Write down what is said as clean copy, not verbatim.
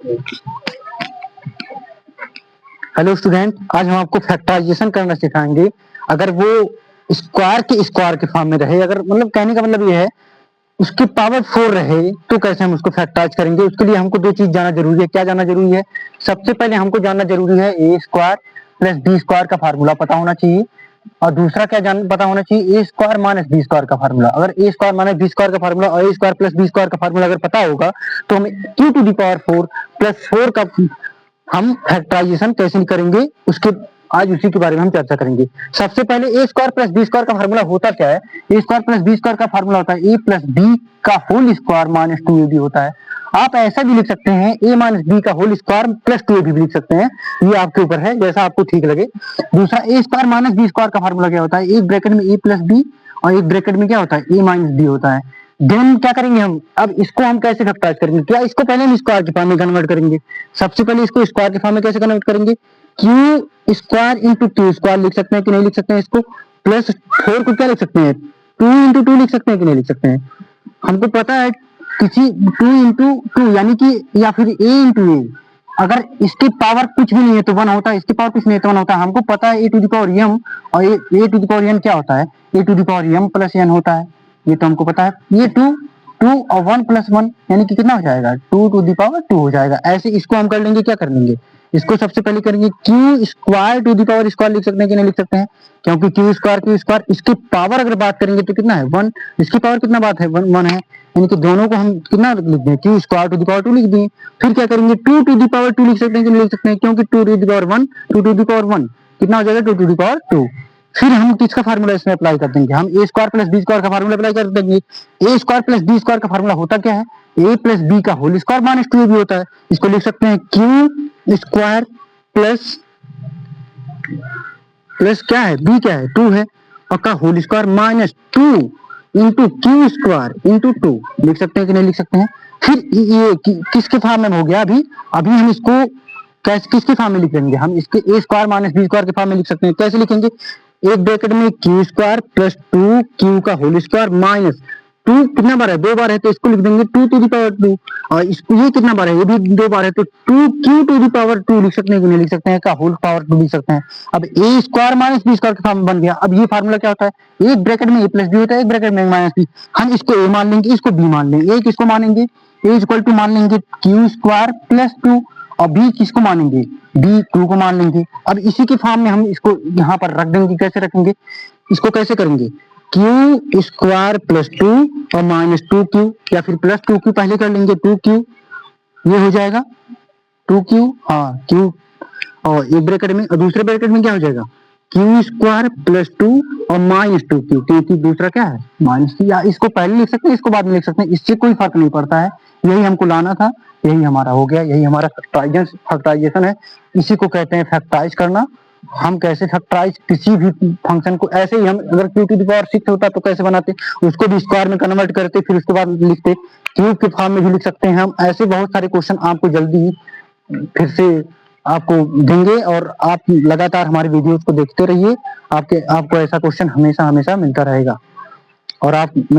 Hello student, आज हम आपको फैक्टराइजेशन करना सिखाएंगे। अगर वो स्क्वायर के फॉर्म में रहे, अगर मतलब कहने का मतलब ये है उसकी पावर 4 रहे तो कैसे हम उसको फैक्टराइज करेंगे। उसके लिए हमको दो चीज जाना जरूरी है। क्या जाना जरूरी है? सबसे पहले हमको जानना जरूरी है A square plus B square का फार्मूला पता होना चाहिए। और दूसरा क्या पता होना चाहिए? A square minus B square का फार्मूला। अगर A square minus B square का फार्मूला और A square plus B square का फार्मूला अगर पता होगा तो हमें Q to the power 4 plus 4 का हम फैक्टराइजेशन कैसे करेंगे उसके आज उसी के बारे में हम चर्चा करेंगे। सबसे पहले ए स्क्वायर प्लस बी स्क्वायर का फार्मूला होता क्या है? A square plus B square का फार्मूला होता है ए प्लस बी का होल स्क्वायर माइनस 2ab होता है। आप ऐसा भी लिख सकते हैं ए माइनस बी का होल स्क्वायर प्लस 2ab भी लिख सकते हैं, ये आपके ऊपर है, जैसा आपको ठीक लगे। दूसरा ए स्क्वायर माइनस बी स्क्वायर का फार्मूला क्या होता है? एक ब्रैकेट में ए प्लस बी और एक ब्रैकेट में क्या होता है? ए माइनस बी होता है। देन क्या करेंगे हम? अब इसको हम कैसे फैक्टराइज करेंगे? क्या इसको पहले हम स्क्वायर के फॉर्म में कन्वर्ट करेंगे? सबसे पहले इसको स्क्वायर के फॉर्म में कैसे कन्वर्ट करेंगे? Q square into q square लिख सकते हैं कि नहीं लिख सकते हैं इसको? प्लस 4 को क्या लिख सकते हैं? 2 इंटू 2 लिख सकते हैं कि नहीं लिख सकते हैं? हमको पता है किसी 2 इंटू 2 यानी कि या फिर ए इंटू ए, अगर इसकी पावर कुछ भी नहीं है तो 1 होता है, इसकी पावर कुछ नहीं है तो 1 होता है। हमको पता है a to the power m और a to the power n क्या होता है? A to the power m plus n होता है, ये तो हमको पता है। ये 2 और 1 प्लस 1 यानी कि कितना हो जाएगा? 2 टू दी पावर 2 हो जाएगा। ऐसे इसको हम कर लेंगे, क्या कर लेंगे? इसको सबसे पहले करेंगे Q square to the power square लिख सकते हैं कि नहीं लिख सकते हैं? क्योंकि क्यू स्क्वायर इसकी पावर अगर बात करेंगे तो कितना है? 1। इसकी पावर कितना बात है? 1 है, यानी कि दोनों को हम कितना लिख दें? Q square to the power 2 लिख दें। फिर क्या करेंगे? 2 टू दी पावर 2 लिख सकते हैं कि नहीं लिख सकते हैं? क्योंकि 2 to the power 1 2 to the power 1 कितना हो जाएगा? 2 टू दी पावर 2। फिर हम किसका फार्मूला इसमें अप्लाई कर देंगे? हम ए स्क्वायर प्लस बी स्क्वायर का फार्मूला अप्लाई कर देंगे। ए स्क्वायर प्लस बी स्क्वायर का फार्मूला होता क्या है? ए प्लस बी का होल स्क्वायर माइनस 2ab होता है। इसको लिख सकते हैं क्यू स्क्वायर प्लस प्लस क्या है? बी क्या है? 2 है, और का whole square minus 2 into q square into 2 लिख सकते हैं कि नहीं लिख सकते हैं? फिर ये किसके फॉर्म में हो गया? अभी हम इसको किसके फॉर्म में लिखेंगे? हम इसके ए स्क्वायर माइनस बी स्क्वायर के फॉर्म में लिख सकते हैं। कैसे लिखेंगे? एक ब्रैकेट में क्यू स्क्वायर प्लस 2 क्यू का होल स्क्वायर माइनस 2 कितना बार है? 2 बार है, तो इसको लिख देंगे 2 टू दी पावर 2। और इसको ये कितना बार है? ये भी 2 बार है, तो 2 क्यू टू दी पावर 2 लिख सकते हैं कि नहीं लिख सकते हैं? का होल पावर 2 लिख सकते हैं। अब ए स्क्वायर माइनस बी स्क्वायर का फॉर्म बन गया। अब ये फार्मूला क्या होता है? एक ब्रैकेट में ए प्लस बी होता है, एक ब्रैकेट में माइनस बी। हम इसको ए मान लेंगे, इसको बी मान लेंगे। ए किसको मानेंगे? ए इक्वल टू मान लेंगे क्यू स्क्वायर प्लस 2, और बी किसको मानेंगे? बी 2 को मान लेंगे। अब इसी के फॉर्म में हम इसको यहाँ पर रख देंगे। कैसे रखेंगे? इसको कैसे करेंगे? क्यू स्क्वायर प्लस 2 और माइनस 2q, या फिर प्लस 2q पहले कर लेंगे, 2q ये हो जाएगा 2q, हाँ q, और एक ब्रैकेट में, और दूसरे ब्रैकेट में क्या हो जाएगा? क्यू स्क्वायर प्लस 2 और माइनस 2q, क्योंकि दूसरा क्या है? माइनस। या इसको पहले लिख सकते हैं, इसको बाद में लिख सकते हैं, इससे कोई फर्क नहीं पड़ता है। यही हमको लाना था, यही हमारा हो गया, यही हमारा फैक्टराइजेशन है। इसी को कहते हैं फैक्टराइज करना। हम कैसे फैक्टराइज किसी भी फंक्शन को, ऐसे ही हम अगर क्यू टू दी पावर 6 होता तो कैसे बनाते? उसको भी स्क्वायर में कन्वर्ट करते, फिर उसके बाद लिखते। क्यूब के फॉर्म में भी लिख सकते हैं हम। ऐसे बहुत सारे क्वेश्चन आपको जल्दी ही फिर से आपको देंगे, और आप लगातार हमारे वीडियोस को देखते रहिए। आपको ऐसा क्वेश्चन हमेशा हमेशा मिलता रहेगा। और आप मेरे